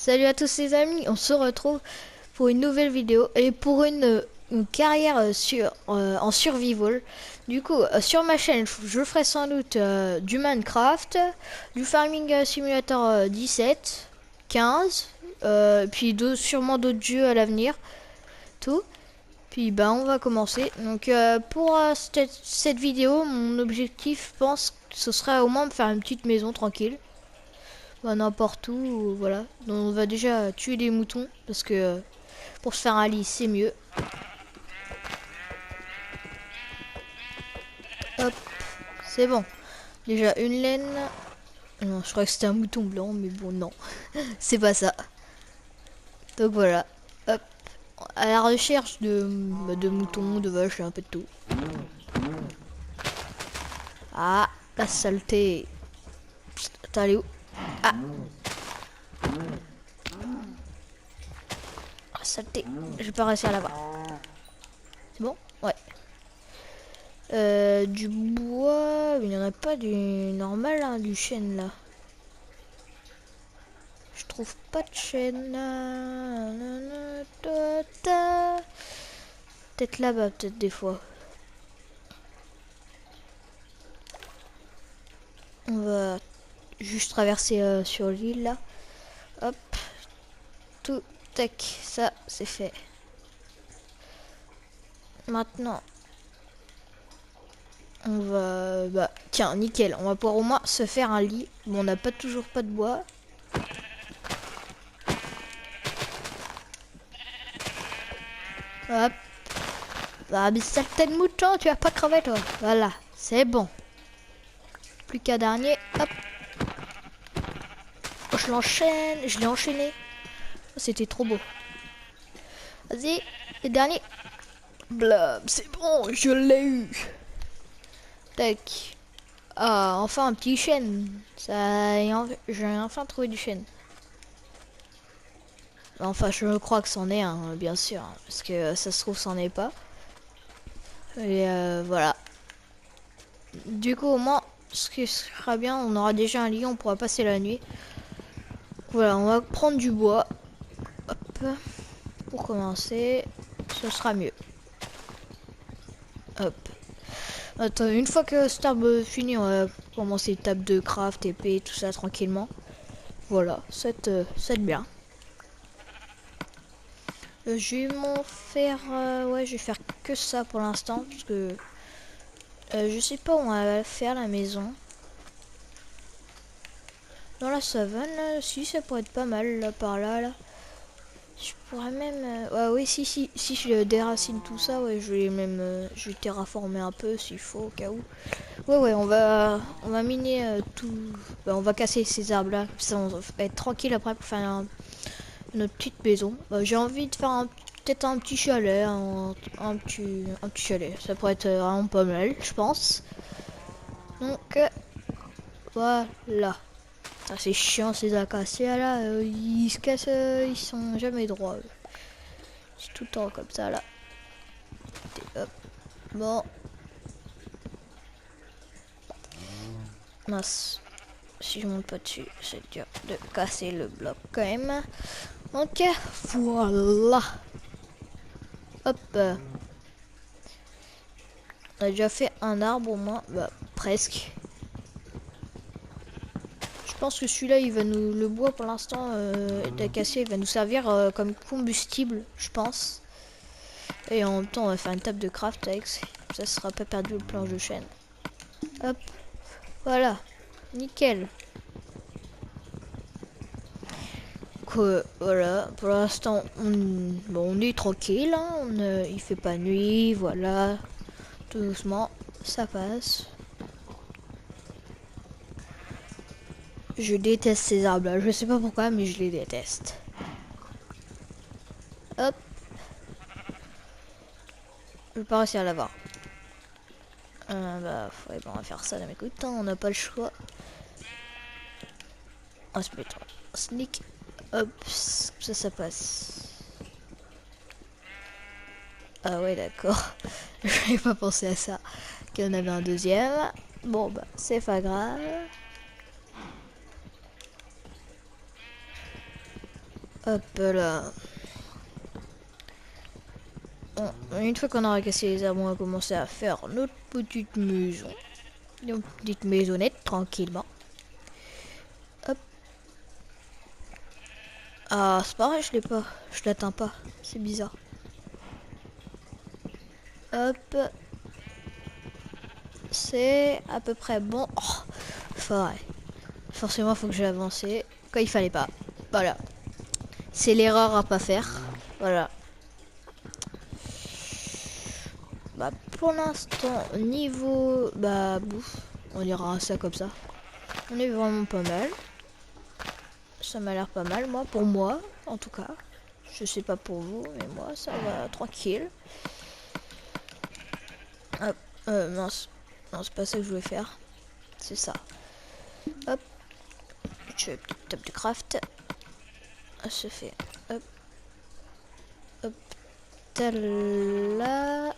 Salut à tous les amis, on se retrouve pour une nouvelle vidéo et pour une carrière en survival. Du coup, sur ma chaîne, je ferai sans doute du Minecraft, du Farming Simulator 17, 15, puis sûrement d'autres jeux à l'avenir, tout. Puis bah on va commencer. Donc pour cette vidéo, mon objectif, je pense, ce serait au moins de faire une petite maison tranquille. Bah, n'importe où, voilà. Donc on va déjà tuer les moutons parce que pour se faire un lit c'est mieux. Hop, c'est bon. Déjà une laine. Non, je crois que c'était un mouton blanc, mais bon non, c'est pas ça. Donc voilà. Hop, à la recherche de moutons, de vaches et un peu de tout. Ah, la saleté. Attends, elle est où? Ah, la saleté. Je vais pas réussir à la voir. C'est bon? Ouais. Du bois, il n'y en a pas du normal, hein, du chêne là. Je trouve pas de chêne. Peut-être là-bas, peut-être des fois. On va juste traverser sur l'île là. Hop, tout, tac, ça c'est fait. Maintenant, on va, bah tiens, nickel. On va pouvoir au moins se faire un lit. Bon, on n'a pas toujours pas de bois. Hop. Ah, mais saleté de mouton, tu vas pas crever toi. Voilà, c'est bon. Plus qu'un dernier. Hop. Oh, je l'ai enchaîné. Oh, c'était trop beau. Vas-y, le dernier. Blab, c'est bon, je l'ai eu. Tac. Ah, enfin un petit chêne. Ça, j'ai enfin trouvé du chêne. Enfin, je crois que c'en est un, bien sûr, hein, parce que ça se trouve, c'en est pas. Et voilà. Du coup, au moins, ce qui sera bien, on aura déjà un lit, on pourra passer la nuit. Voilà, on va prendre du bois. Hop. Pour commencer, ce sera mieux. Hop. Attends, une fois que cet arbre fini, on va commencer étape de craft, épée, tout ça tranquillement. Voilà, c'est bien. Je vais m'en faire, ouais, je vais faire que ça pour l'instant parce que je sais pas où on va faire la maison. Dans la savane, là, si ça pourrait être pas mal là par là, là. Je pourrais même, ouais, oui, si je déracine tout ça, ouais, je vais même, je vais terraformer un peu s'il faut au cas où. Ouais, on va miner tout, bah, on va casser ces arbres là, ça on va être tranquille après pour faire notre petite maison. J'ai envie de faire peut-être un petit chalet, un petit chalet. Ça pourrait être vraiment pas mal, je pense. Donc voilà. Ça c'est chiant ces acacias là, ils se cassent, ils sont jamais droits. C'est tout le temps comme ça là. Hop. Bon, mince. Si je monte pas dessus, c'est dur de casser le bloc quand même. Donc voilà. Hop. On a déjà fait un arbre au moins, bah presque. Je pense que celui-là, il va nous, le bois pour l'instant d'acacia, il va nous servir comme combustible, je pense. Et en même temps, on va faire une table de craft avec, ça sera pas perdu le planche de chêne. Hop, voilà, nickel. Voilà, pour l'instant, bon, on est tranquille, hein, il fait pas nuit, voilà, tout doucement, ça passe. Je déteste ces arbres là, je sais pas pourquoi, mais je les déteste. Hop, je vais pas réussir à l'avoir. Bah, ouais, bon, on va faire ça, mais écoute, hein, on n'a pas le choix. On va se mettre sneak, hop, ça passe. Ah ouais, d'accord. J'avais pas pensé à ça. Qu'il y en avait un deuxième. Bon, bah, c'est pas grave. Hop là. Bon, une fois qu'on aura cassé les arbres, on va commencer à faire notre petite maison. Une petite maisonnette, tranquillement. Hop. Ah, c'est pareil, je l'ai pas. Je l'atteins pas. C'est bizarre. Hop. C'est à peu près bon. Oh, forcément, faut que j'ai avancé. Quand il fallait pas. Voilà. C'est l'erreur à pas faire. Voilà. Bah, pour l'instant, niveau bah bouffe, on dira ça comme ça. On est vraiment pas mal. Ça m'a l'air pas mal, moi, pour moi, en tout cas. Je sais pas pour vous, mais moi, ça va tranquille. Hop, mince. Non, c'est pas ça que je voulais faire. C'est ça. Hop. Je fais petite table de craft. Ça se fait. Hop. Hop. Là.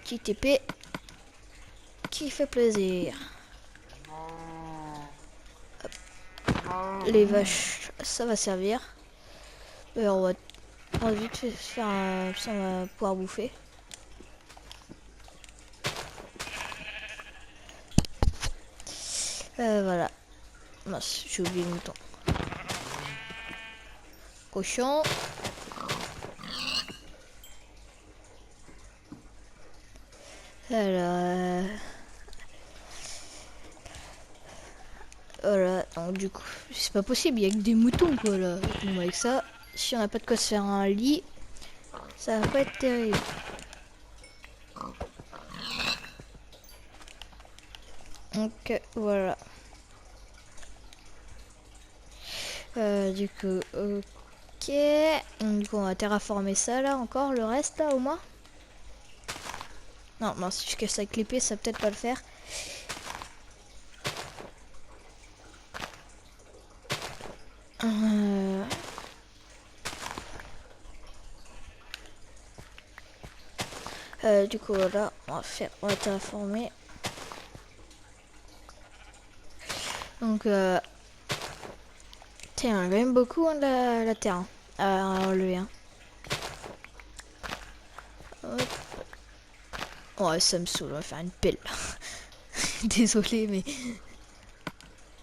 Petite épée. Qui fait plaisir. Hop. Les vaches, ça va servir. On va vite fait faire un... Ça, on va pouvoir bouffer. Voilà. Mince, j'ai oublié le mouton. Cochon. Alors... Voilà, donc du coup, c'est pas possible, il y a que des moutons quoi là. Bon, avec ça, si on n'a pas de quoi se faire un lit, ça va pas être terrible. Donc voilà. Du coup, ok. Donc, du coup, on va terraformer ça là encore, le reste là au moins. Non, non, si je casse avec l'épée, ça va peut-être pas le faire. Du coup, voilà, on va terraformer. Donc, tiens, on a quand même beaucoup hein, la terre hein, à enlever. Hein. Ouais, ça me saoule, on va faire une pelle. Désolé, mais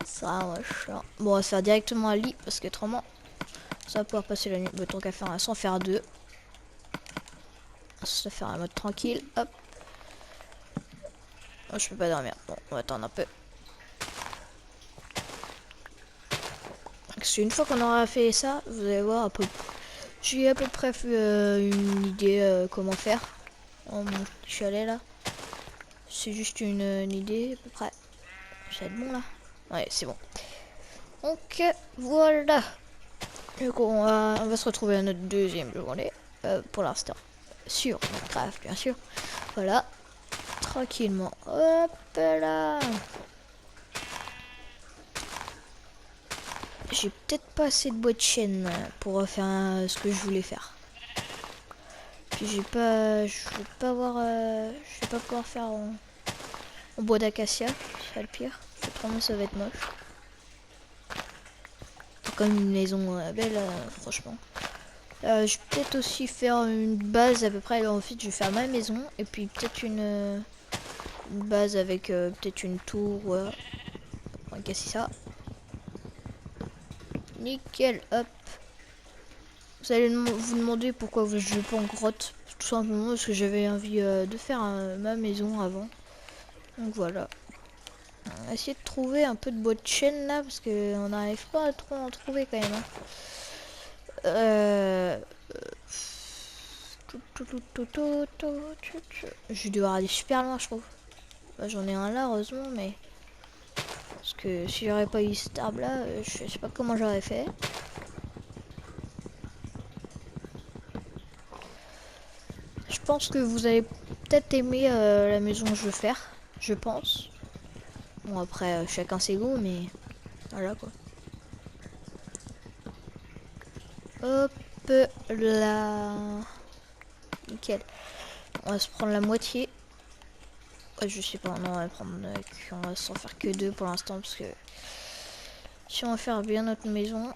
c'est vraiment chiant. Bon, on va se faire directement un lit parce qu'autrement, ça va pouvoir passer la nuit. Bon, tant qu'à faire un, sans faire deux. Ça va faire un mode tranquille. Hop. Oh, je peux pas dormir. Bon, on va attendre un peu. Parce qu'une fois qu'on aura fait ça, vous allez voir à peu près. J'ai à peu près fait une idée comment faire. Oh, mon petit chalet là. C'est juste une idée à peu près. Ça va être bon là. Ouais, c'est bon. Donc voilà. Du coup, on va se retrouver à notre deuxième journée pour l'instant. Sur Minecraft, bien sûr. Voilà. Tranquillement. Hop là. J'ai peut-être pas assez de bois de chêne pour faire ce que je voulais faire. Puis je vais pas avoir, je vais pas pouvoir faire en bois d'acacia, c'est le pire. Autrement ça va être moche. C'est comme une maison belle, franchement. Je vais peut-être aussi faire une base à peu près. Ensuite je vais faire ma maison et puis peut-être une base avec peut-être une tour. On va casser ça. Nickel, hop. Vous allez vous demander pourquoi je joue pas en grotte. Tout simplement parce que j'avais envie de faire ma maison avant. Donc voilà. On va essayer de trouver un peu de bois de chêne là parce qu'on n'arrive pas à trop en trouver quand même. Hein. Je vais devoir aller super loin je trouve. Bah, j'en ai un là heureusement mais... Parce que si j'aurais pas eu cet arbre là, je sais pas comment j'aurais fait. Je pense que vous allez peut-être aimer la maison que je veux faire. Je pense. Bon après chacun ses goûts mais... Voilà quoi. Hop là. Nickel. On va se prendre la moitié. Ouais, je sais pas, non, on va s'en faire que deux pour l'instant parce que si on va faire bien notre maison,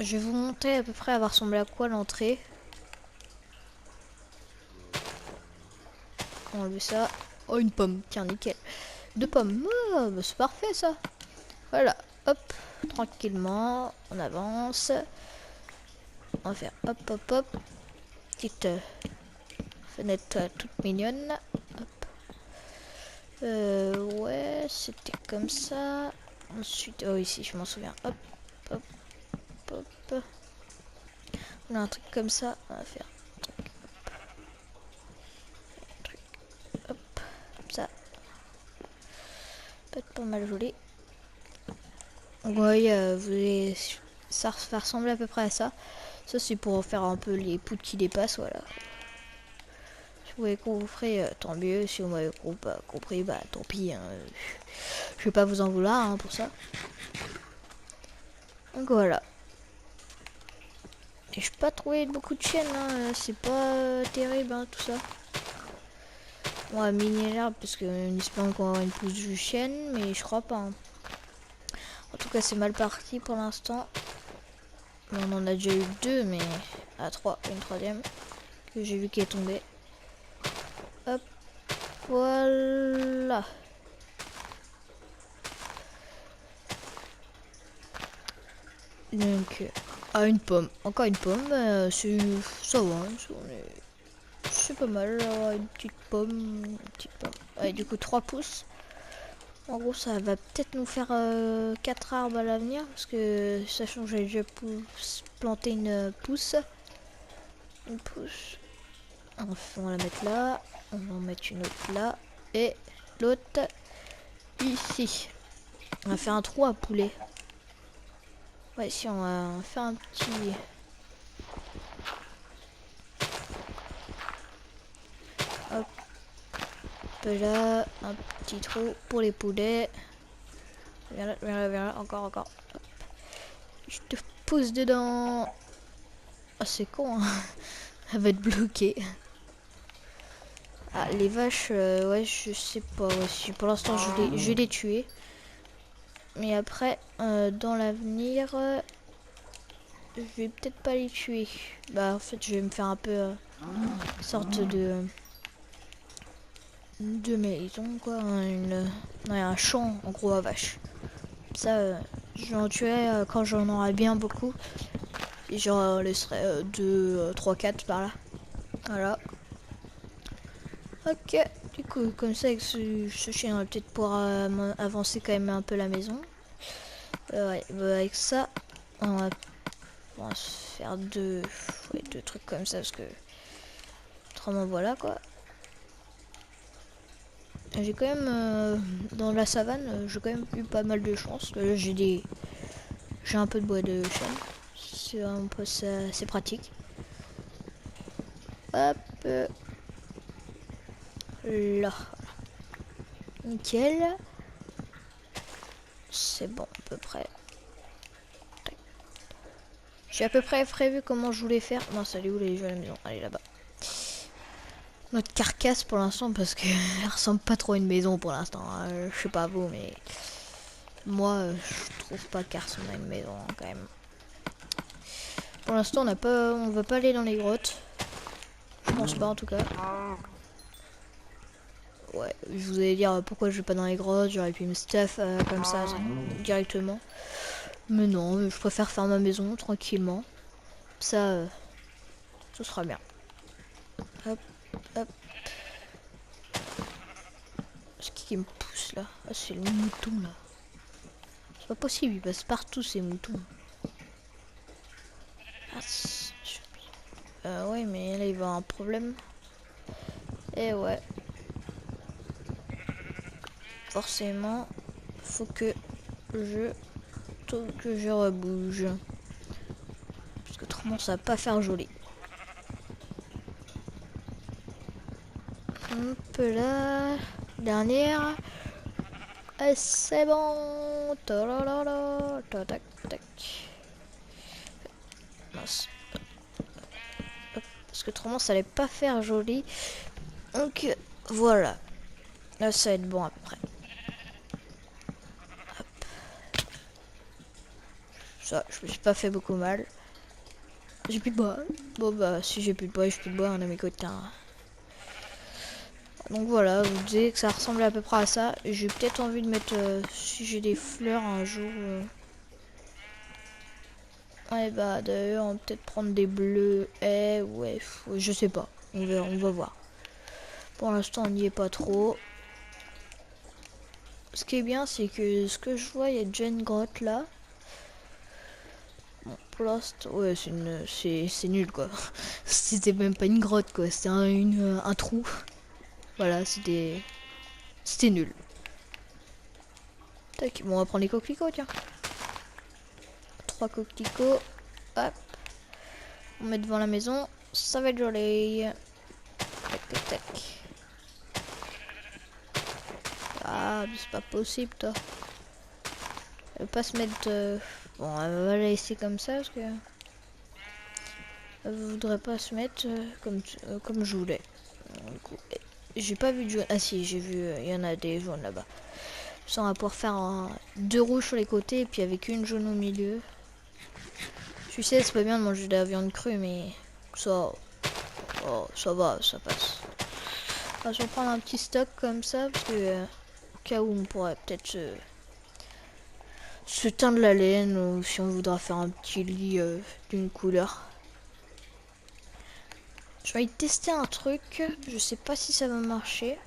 Je vais vous montrer à peu près à va ressembler à quoi l'entrée. On va enlever ça. Oh, une pomme. Tiens, nickel. 2 pommes. Oh, bah, c'est parfait ça. Voilà. Hop. Tranquillement. On avance. On va faire hop, hop, hop. Petite fenêtre toute mignonne. Hop. Ouais, c'était comme ça. Ensuite, oh, ici, je m'en souviens. Hop, hop, hop. On a un truc comme ça. On va faire un truc. Hop, comme ça. Peut-être pas mal joli. Ouais, ça va ressembler à peu près à ça. Ça, c'est pour faire un peu les poutres qui dépassent, voilà. Si vous avez compris, tant mieux. Si vous m'avez pas compris, bah tant pis. Hein. Je vais pas vous en vouloir hein, pour ça. Donc voilà. Et je n'ai pas trouvé beaucoup de chaînes, hein. C'est pas terrible hein, tout ça. On va miner l'herbe parce qu'on espère qu'on aura une pousse de chêne, mais je crois pas. Hein. En tout cas, c'est mal parti pour l'instant. On en a déjà eu 2, mais à 3, une troisième que j'ai vu qui est tombée. Hop, voilà. Donc, une pomme, encore une pomme, ça va, c'est pas mal, une petite pomme, Ouais, du coup 3 pouces. En gros, ça va peut-être nous faire 4 arbres à l'avenir, parce que sachant que j'ai déjà planté une pousse. Une pousse. On va la mettre là, on va en mettre une autre là, et l'autre ici. On va faire un trou à poulet. Ouais, si on va faire un petit... Hop. Là, un petit trou pour les poulets. Viens là, viens là, viens là. Encore, encore. Hop. Je te pose dedans. Ah, c'est con, hein. Elle va être bloquée. Ah, les vaches, ouais, je sais pas. Ouais, si pour l'instant, je vais les tuer. Mais après, dans l'avenir, je vais peut-être pas les tuer. Bah, en fait, je vais me faire un peu sorte de maison, quoi. Ouais, un champ, en gros, à vaches. Ça, je vais en tuer quand j'en aurai bien beaucoup. Et j'en laisserai 2, 3, 4 par là. Voilà. Ok. Du coup, comme ça, avec ce chien, on va peut-être pouvoir avancer quand même un peu la maison. Ouais, bah, avec ça, on va se faire deux trucs comme ça parce que autrement voilà quoi. J'ai quand même dans la savane, j'ai quand même eu pas mal de chance. J'ai un peu de bois de chêne, c'est un peu c'est pratique. Hop là, nickel. C'est bon à peu près. J'ai à peu près prévu comment je voulais faire. Non, ça allait où les jeux à la maison? Allez là-bas. Notre carcasse pour l'instant parce que elle ressemble pas trop à une maison pour l'instant. Hein. Je sais pas vous, mais moi je trouve pas qu'elle ressemble à une maison hein, quand même. Pour l'instant on va pas aller dans les grottes. Je pense pas en tout cas. Ouais, je vous allais dire pourquoi je vais pas dans les grottes, j'aurais pu me stuff comme ça directement. Mais non, je préfère faire ma maison tranquillement. Ça, ce sera bien. Hop, hop. Ce qui me pousse là? Ah, c'est le mouton là. C'est pas possible, il passe partout ces moutons. Ah, ouais, mais là il va avoir un problème. Et ouais. Forcément, faut que je rebouge. Parce que autrement ça va pas faire joli. Hop là. Dernière. Et c'est bon. Talalala. Tac, tac. Mince. Hop. Parce que autrement ça allait pas faire joli. Donc voilà. Là ça va être bon à peu près. Hop. Ça, je me suis pas fait beaucoup mal. J'ai plus de bois. Bon bah si j'ai plus de bois, j'ai plus de bois, on a mes coquins. Donc voilà, vous disiez que ça ressemblait à peu près à ça. J'ai peut-être envie de mettre, si j'ai des fleurs un jour. Ouais bah d'ailleurs on va peut-être prendre des bleus. Ouais, je sais pas. On verra, on va voir. Pour l'instant on n'y est pas trop. Ce qui est bien c'est que ce que je vois, il y a déjà une grotte là. Bon, pour l'instant, ouais c'est nul quoi. C'était même pas une grotte quoi, c'était un trou. Voilà, c'était nul. Tac, bon on va prendre les coquelicots tiens. 3 coquelicots. Hop. On met devant la maison. Ça va être joli. Tac, tac, tac. Ah, mais c'est pas possible, toi. Elle veut pas se mettre... Bon, elle va la laisser comme ça, parce que... Elle voudrait pas se mettre comme je voulais. J'ai pas vu de jaune. Ah si, j'ai vu... Il y en a des jaunes là-bas. Ça, on va pouvoir faire 2 rouges sur les côtés, et puis avec une jaune au milieu. Tu sais, c'est pas bien de manger de la viande crue, mais... Ça... Oh, ça va, ça passe. Alors, je vais prendre un petit stock comme ça, parce que... au cas où on pourrait peut-être se teindre la laine, ou si on voudra faire un petit lit d'une couleur. Je vais tester un truc, je sais pas si ça va marcher.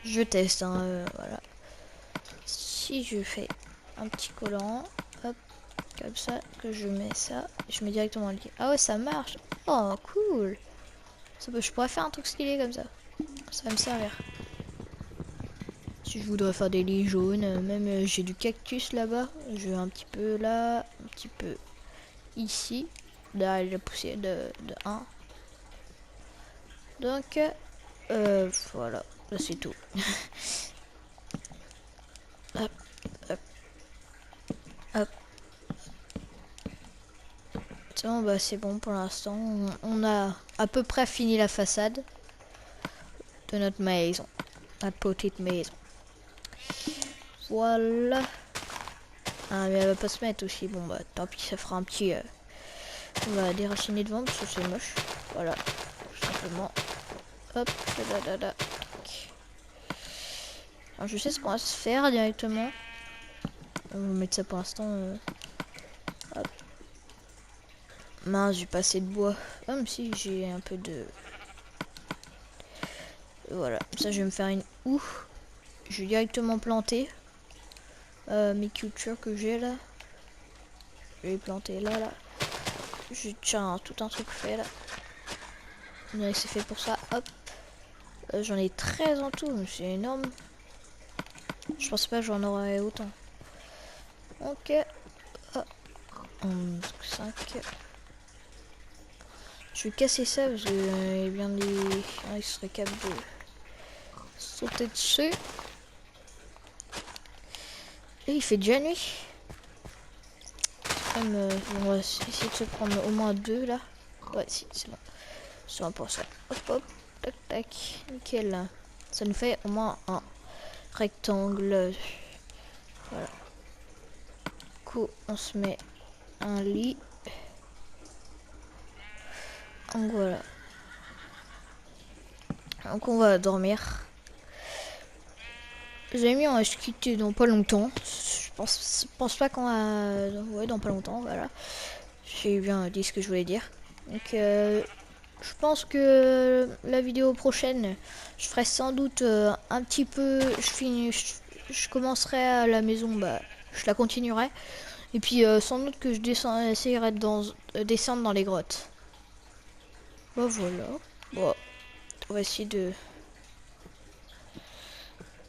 Je teste, hein, voilà. Si je fais un petit collant, hop, comme ça, que je mets ça, je mets directement le lit. Ah ouais, ça marche. Oh, cool. Je pourrais faire un truc stylé comme ça. Ça va me servir. Si je voudrais faire des lits jaunes, même j'ai du cactus là-bas. Je vais un petit peu là, un petit peu ici. Là, il a poussé de 1. Donc, voilà. Là, c'est tout. Hop, hop, hop. C'est bon, bah, c'est bon pour l'instant. On a à peu près fini la façade de notre maison. Notre petite maison. Voilà. Ah, mais elle va pas se mettre aussi. Bon, bah, tant pis, ça fera un petit... On va déraciner devant parce que c'est moche. Voilà, tout simplement. Hop, da, da, da. Alors, je sais ce qu'on va se faire directement. On va mettre ça pour l'instant. Hop. Mince, j'ai pas assez de bois. Même si j'ai un peu de... Voilà, ça je vais me faire une houe. Je vais directement planter mes cultures que j'ai là. Je vais les planter là, là. J'ai déjà tout un truc fait là. C'est fait pour ça, hop. J'en ai 13 en tout, c'est énorme. Je pense pas que j'en aurais autant. Ok. Oh. 5. Je vais casser ça parce que eh bien il serait capable de sauter dessus. Et il fait déjà nuit. Même, on va essayer de se prendre au moins 2 là. Ouais, si, c'est bon. C'est bon pour ça. Hop, hop, tac, tac. Nickel. Ça nous fait au moins un rectangle. Voilà. Du coup, on se met un lit. Donc voilà. Donc on va dormir. Les amis, on va se quitter dans pas longtemps. Je pense pas qu'on va... Ouais, dans pas longtemps, voilà. J'ai bien dit ce que je voulais dire. Donc, je pense que la vidéo prochaine, je ferai sans doute un petit peu... Je commencerai à la maison, bah, je la continuerai. Et puis, sans doute que je essayerai de descendre dans les grottes. Bah voilà. Bon, on va essayer de...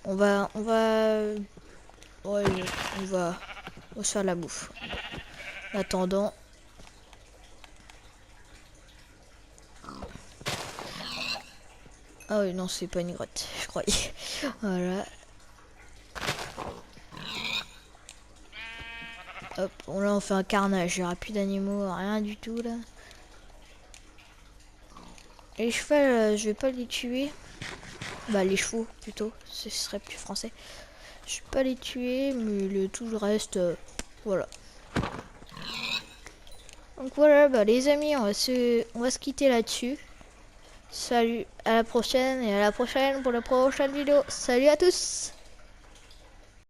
Ouais, on va se faire la bouffe. En attendant. Ah oui, non, c'est pas une grotte, je croyais. Voilà. Hop, bon, là on fait un carnage, il n'y aura plus d'animaux, rien du tout là. Et les chevaux, je vais pas les tuer. Bah les chevaux plutôt, ce serait plus français. Je vais pas les tuer, mais tout le reste, Voilà. Donc voilà, bah, les amis, on va se quitter là-dessus. Salut, à la prochaine et à la prochaine pour la prochaine vidéo. Salut à tous!